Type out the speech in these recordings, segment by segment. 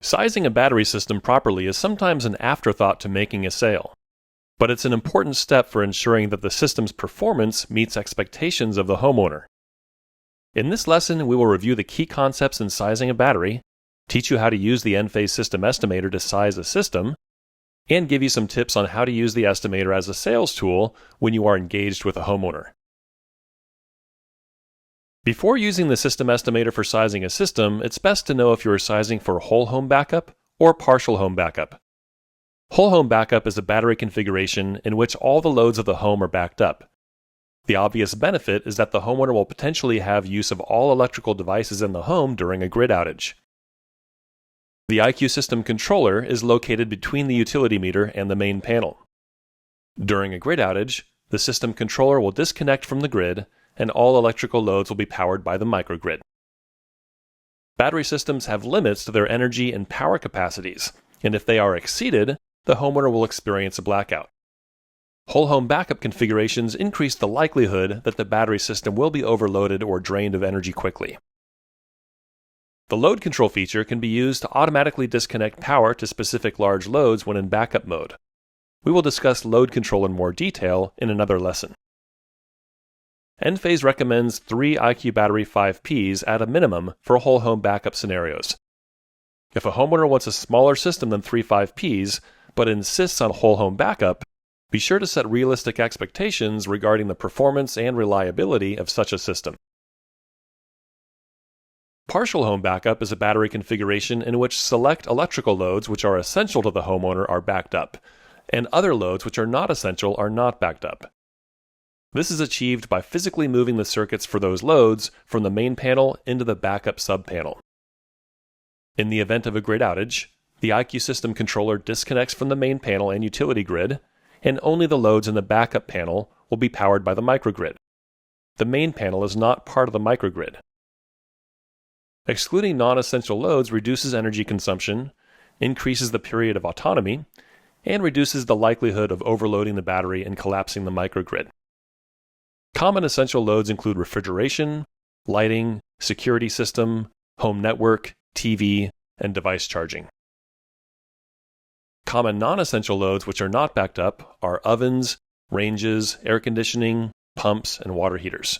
Sizing a battery system properly is sometimes an afterthought to making a sale, but it's an important step for ensuring that the system's performance meets expectations of the homeowner. In this lesson, we will review the key concepts in sizing a battery, teach you how to use the Enphase System Estimator to size a system, and give you some tips on how to use the estimator as a sales tool when you are engaged with a homeowner. Before using the system estimator for sizing a system, it's best to know if you are sizing for whole home backup or partial home backup. Whole home backup is a battery configuration in which all the loads of the home are backed up. The obvious benefit is that the homeowner will potentially have use of all electrical devices in the home during a grid outage. The IQ system controller is located between the utility meter and the main panel. During a grid outage, the system controller will disconnect from the grid and all electrical loads will be powered by the microgrid. Battery systems have limits to their energy and power capacities, and if they are exceeded, the homeowner will experience a blackout. Whole home backup configurations increase the likelihood that the battery system will be overloaded or drained of energy quickly. The load control feature can be used to automatically disconnect power to specific large loads when in backup mode. We will discuss load control in more detail in another lesson. Enphase recommends 3 IQ Battery 5Ps at a minimum for whole home backup scenarios. If a homeowner wants a smaller system than 3 5Ps, but insists on whole home backup, be sure to set realistic expectations regarding the performance and reliability of such a system. Partial home backup is a battery configuration in which select electrical loads which are essential to the homeowner are backed up, and other loads which are not essential are not backed up. This is achieved by physically moving the circuits for those loads from the main panel into the backup subpanel. In the event of a grid outage, the IQ system controller disconnects from the main panel and utility grid, and only the loads in the backup panel will be powered by the microgrid. The main panel is not part of the microgrid. Excluding non-essential loads reduces energy consumption, increases the period of autonomy, and reduces the likelihood of overloading the battery and collapsing the microgrid. Common essential loads include refrigeration, lighting, security system, home network, TV, and device charging. Common non-essential loads which are not backed up are ovens, ranges, air conditioning, pumps, and water heaters.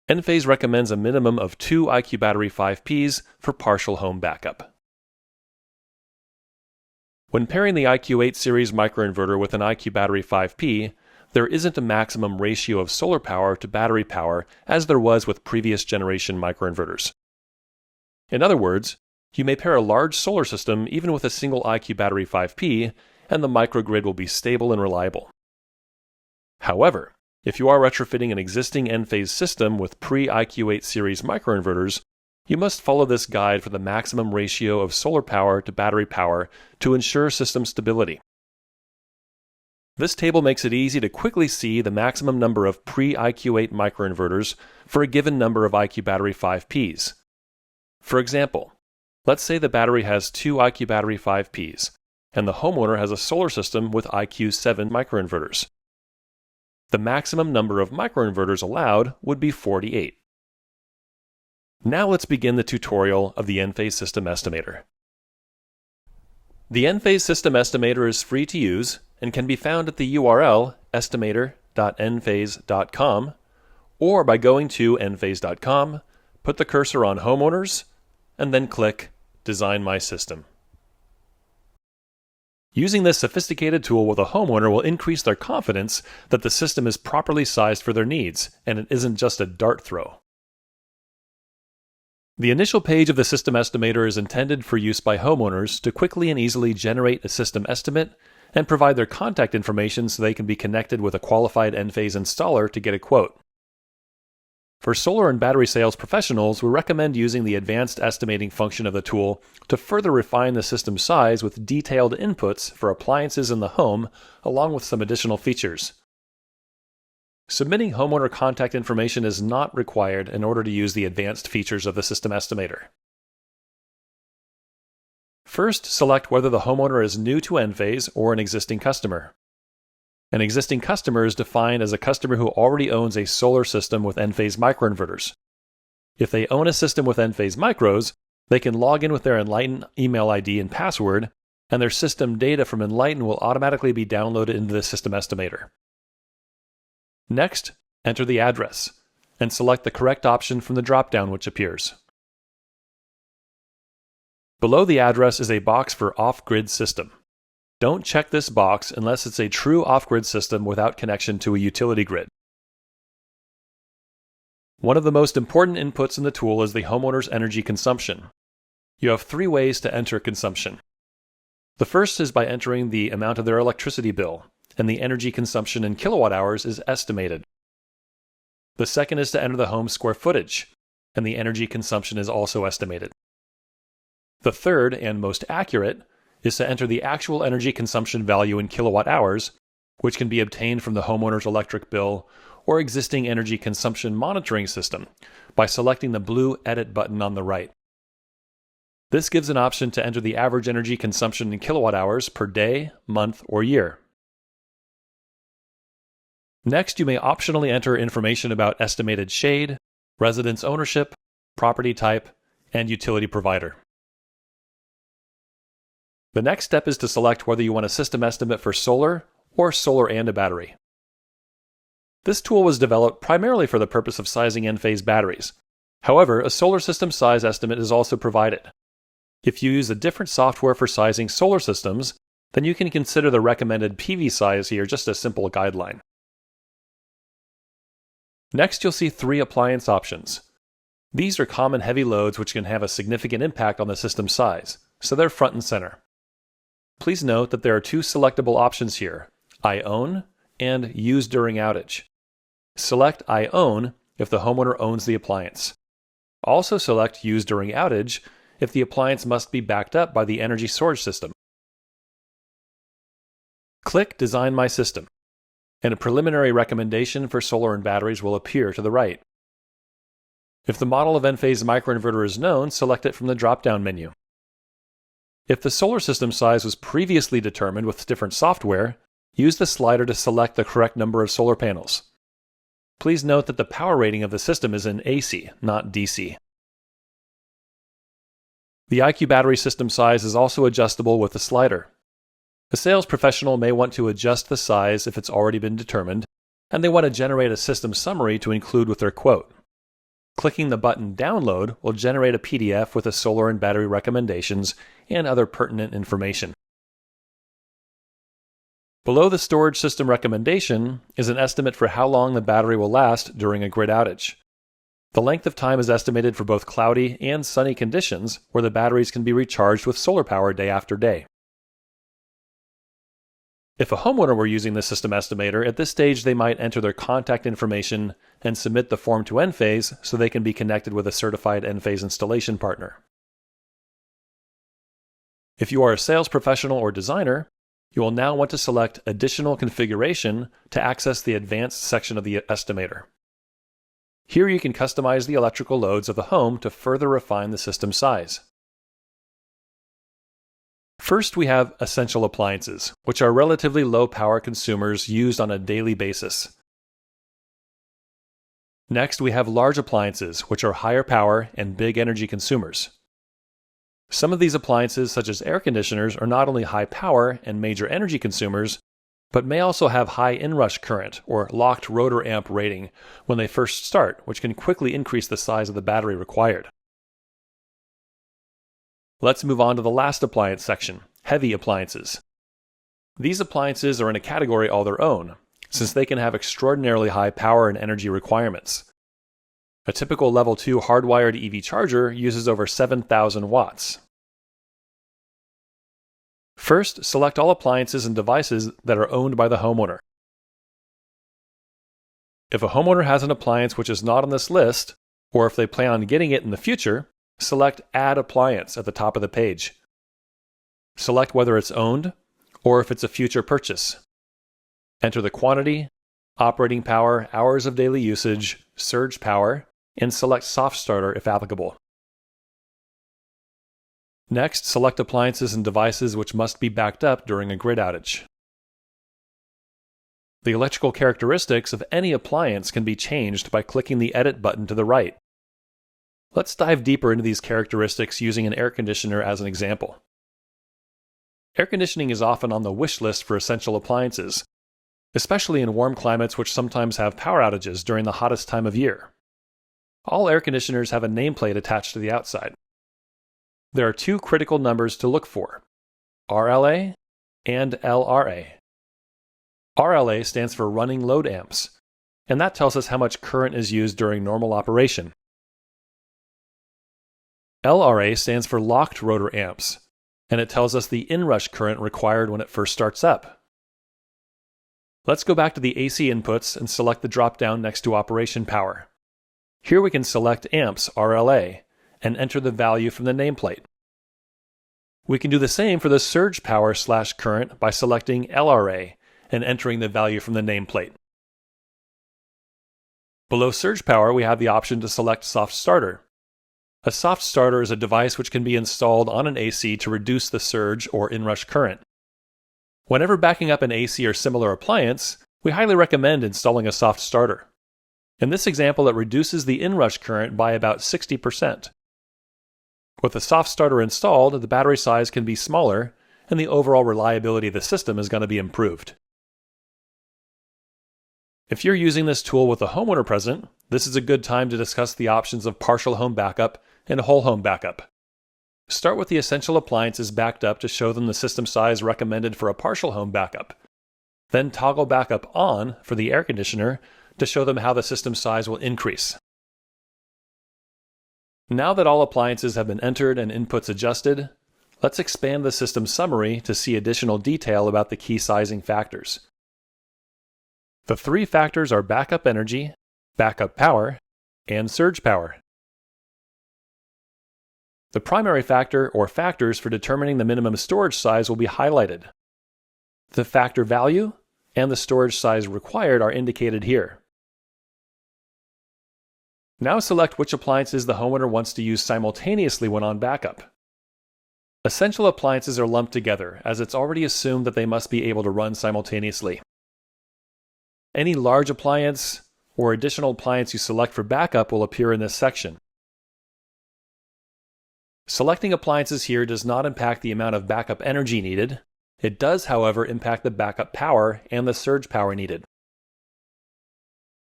Enphase recommends a minimum of 2 IQ Battery 5Ps for partial home backup. When pairing the IQ8 series microinverter with an IQ Battery 5P, there isn't a maximum ratio of solar power to battery power as there was with previous generation microinverters. In other words, you may pair a large solar system even with a single IQ Battery 5P, and the microgrid will be stable and reliable. However, if you are retrofitting an existing Enphase system with pre-IQ8 series microinverters, you must follow this guide for the maximum ratio of solar power to battery power to ensure system stability. This table makes it easy to quickly see the maximum number of pre-IQ8 microinverters for a given number of IQ Battery 5Ps. For example, let's say the battery has 2 IQ Battery 5Ps, and the homeowner has a solar system with IQ7 microinverters. The maximum number of microinverters allowed would be 48. Now let's begin the tutorial of the Enphase System Estimator. The Enphase System Estimator is free to use and can be found at the URL estimator.enphase.com or by going to enphase.com, put the cursor on Homeowners, and then click Design My System. Using this sophisticated tool with a homeowner will increase their confidence that the system is properly sized for their needs and it isn't just a dart throw. The initial page of the System Estimator is intended for use by homeowners to quickly and easily generate a system estimate and provide their contact information so they can be connected with a qualified Enphase installer to get a quote. For solar and battery sales professionals, we recommend using the advanced estimating function of the tool to further refine the system size with detailed inputs for appliances in the home, along with some additional features. Submitting homeowner contact information is not required in order to use the advanced features of the System Estimator. First, select whether the homeowner is new to Enphase or an existing customer. An existing customer is defined as a customer who already owns a solar system with Enphase microinverters. If they own a system with Enphase micros, They can log in with their Enlighten email ID and password, and their system data from Enlighten will automatically be downloaded into the system estimator. Next, enter the address, and select the correct option from the drop-down which appears. Below the address is a box for off-grid system. Don't check this box unless it's a true off-grid system without connection to a utility grid. One of the most important inputs in the tool is the homeowner's energy consumption. You have 3 ways to enter consumption. The first is by entering the amount of their electricity bill, and the energy consumption in kilowatt hours is estimated. The second is to enter the home square footage, and the energy consumption is also estimated. The third, and most accurate, is to enter the actual energy consumption value in kilowatt hours, which can be obtained from the homeowner's electric bill or existing energy consumption monitoring system by selecting the blue Edit button on the right. This gives an option to enter the average energy consumption in kilowatt hours per day, month, or year. Next, you may optionally enter information about estimated shade, residence ownership, property type, and utility provider. The next step is to select whether you want a system estimate for solar or solar and a battery. This tool was developed primarily for the purpose of sizing Enphase batteries. However, a solar system size estimate is also provided. If you use a different software for sizing solar systems, then you can consider the recommended PV size here just a simple guideline. Next, you'll see 3 appliance options. These are common heavy loads which can have a significant impact on the system size, so they're front and center. Please note that there are 2 selectable options here, I own and use during outage. Select I own if the homeowner owns the appliance. Also select use during outage if the appliance must be backed up by the energy storage system. Click Design My System, and a preliminary recommendation for solar and batteries will appear to the right. If the model of Enphase microinverter is known, select it from the drop-down menu. If the solar system size was previously determined with different software, use the slider to select the correct number of solar panels. Please note that the power rating of the system is in AC, not DC. The IQ battery system size is also adjustable with the slider. A sales professional may want to adjust the size if it's already been determined, and they want to generate a system summary to include with their quote. Clicking the button Download will generate a PDF with the solar and battery recommendations and other pertinent information. Below the storage system recommendation is an estimate for how long the battery will last during a grid outage. The length of time is estimated for both cloudy and sunny conditions where the batteries can be recharged with solar power day after day. If a homeowner were using the system estimator, at this stage they might enter their contact information and submit the form to Enphase so they can be connected with a certified Enphase installation partner. If you are a sales professional or designer, you will now want to select Additional Configuration to access the Advanced section of the estimator. Here you can customize the electrical loads of the home to further refine the system size. First, we have essential appliances, which are relatively low power consumers used on a daily basis. Next, we have large appliances, which are higher power and big energy consumers. Some of these appliances, such as air conditioners, are not only high power and major energy consumers, but may also have high inrush current or locked rotor amp rating when they first start, which can quickly increase the size of the battery required. Let's move on to the last appliance section, heavy appliances. These appliances are in a category all their own, since they can have extraordinarily high power and energy requirements. A typical level 2 hardwired EV charger uses over 7,000 watts. First, select all appliances and devices that are owned by the homeowner. If a homeowner has an appliance which is not on this list, or if they plan on getting it in the future, select Add Appliance at the top of the page. Select whether it's owned or if it's a future purchase. Enter the quantity, operating power, hours of daily usage, surge power, and select Soft Starter if applicable. Next, select appliances and devices which must be backed up during a grid outage. The electrical characteristics of any appliance can be changed by clicking the Edit button to the right. Let's dive deeper into these characteristics using an air conditioner as an example. Air conditioning is often on the wish list for essential appliances, especially in warm climates which sometimes have power outages during the hottest time of year. All air conditioners have a nameplate attached to the outside. There are two critical numbers to look for: RLA and LRA. RLA stands for running load amps, and that tells us how much current is used during normal operation. LRA stands for locked rotor amps, and it tells us the inrush current required when it first starts up. Let's go back to the AC inputs and select the drop-down next to operation power. Here we can select amps RLA and enter the value from the nameplate. We can do the same for the surge power / current by selecting LRA and entering the value from the nameplate. Below surge power, we have the option to select soft starter. A soft starter is a device which can be installed on an AC to reduce the surge or inrush current. Whenever backing up an AC or similar appliance, we highly recommend installing a soft starter. In this example, it reduces the inrush current by about 60%. With a soft starter installed, the battery size can be smaller, and the overall reliability of the system is going to be improved. If you're using this tool with a homeowner present, this is a good time to discuss the options of partial home backup and whole home backup. Start with the essential appliances backed up to show them the system size recommended for a partial home backup. Then toggle backup on for the air conditioner to show them how the system size will increase. Now that all appliances have been entered and inputs adjusted, let's expand the system summary to see additional detail about the key sizing factors. The three factors are backup energy, backup power, and surge power. The primary factor or factors for determining the minimum storage size will be highlighted. The factor value and the storage size required are indicated here. Now select which appliances the homeowner wants to use simultaneously when on backup. Essential appliances are lumped together, as it's already assumed that they must be able to run simultaneously. Any large appliance or additional appliance you select for backup will appear in this section. Selecting appliances here does not impact the amount of backup energy needed. It does, however, impact the backup power and the surge power needed.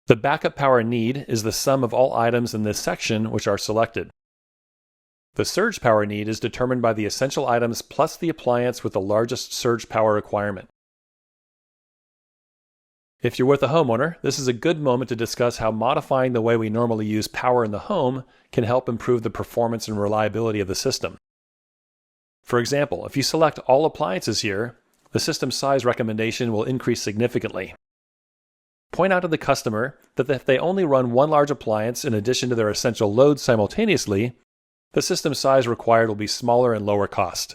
The backup power need is the sum of all items in this section which are selected. The surge power need is determined by the essential items plus the appliance with the largest surge power requirement. If you're with a homeowner, this is a good moment to discuss how modifying the way we normally use power in the home can help improve the performance and reliability of the system. For example, if you select all appliances here, the system size recommendation will increase significantly. Point out to the customer that if they only run one large appliance in addition to their essential loads simultaneously, the system size required will be smaller and lower cost.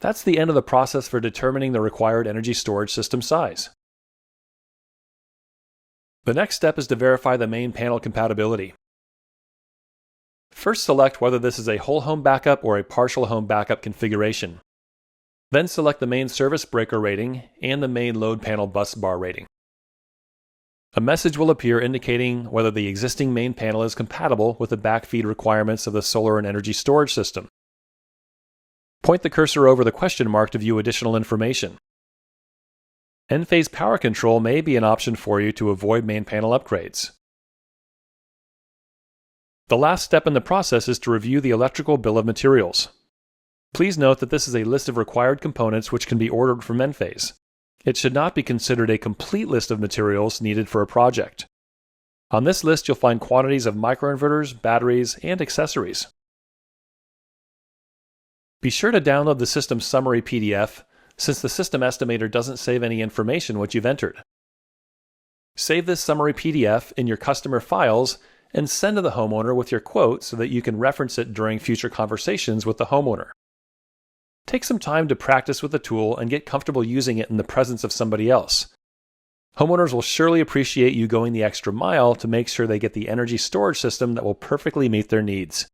That's the end of the process for determining the required energy storage system size. The next step is to verify the main panel compatibility. First, select whether this is a whole home backup or a partial home backup configuration. Then select the main service breaker rating and the main load panel bus bar rating. A message will appear indicating whether the existing main panel is compatible with the backfeed requirements of the solar and energy storage system. Point the cursor over the question mark to view additional information. Enphase Power Control may be an option for you to avoid main panel upgrades. The last step in the process is to review the electrical bill of materials. Please note that this is a list of required components which can be ordered from Enphase. It should not be considered a complete list of materials needed for a project. On this list, you'll find quantities of microinverters, batteries, and accessories. Be sure to download the system summary PDF, since the system estimator doesn't save any information which you've entered. Save this summary PDF in your customer files and send to the homeowner with your quote so that you can reference it during future conversations with the homeowner. Take some time to practice with the tool and get comfortable using it in the presence of somebody else. Homeowners will surely appreciate you going the extra mile to make sure they get the energy storage system that will perfectly meet their needs.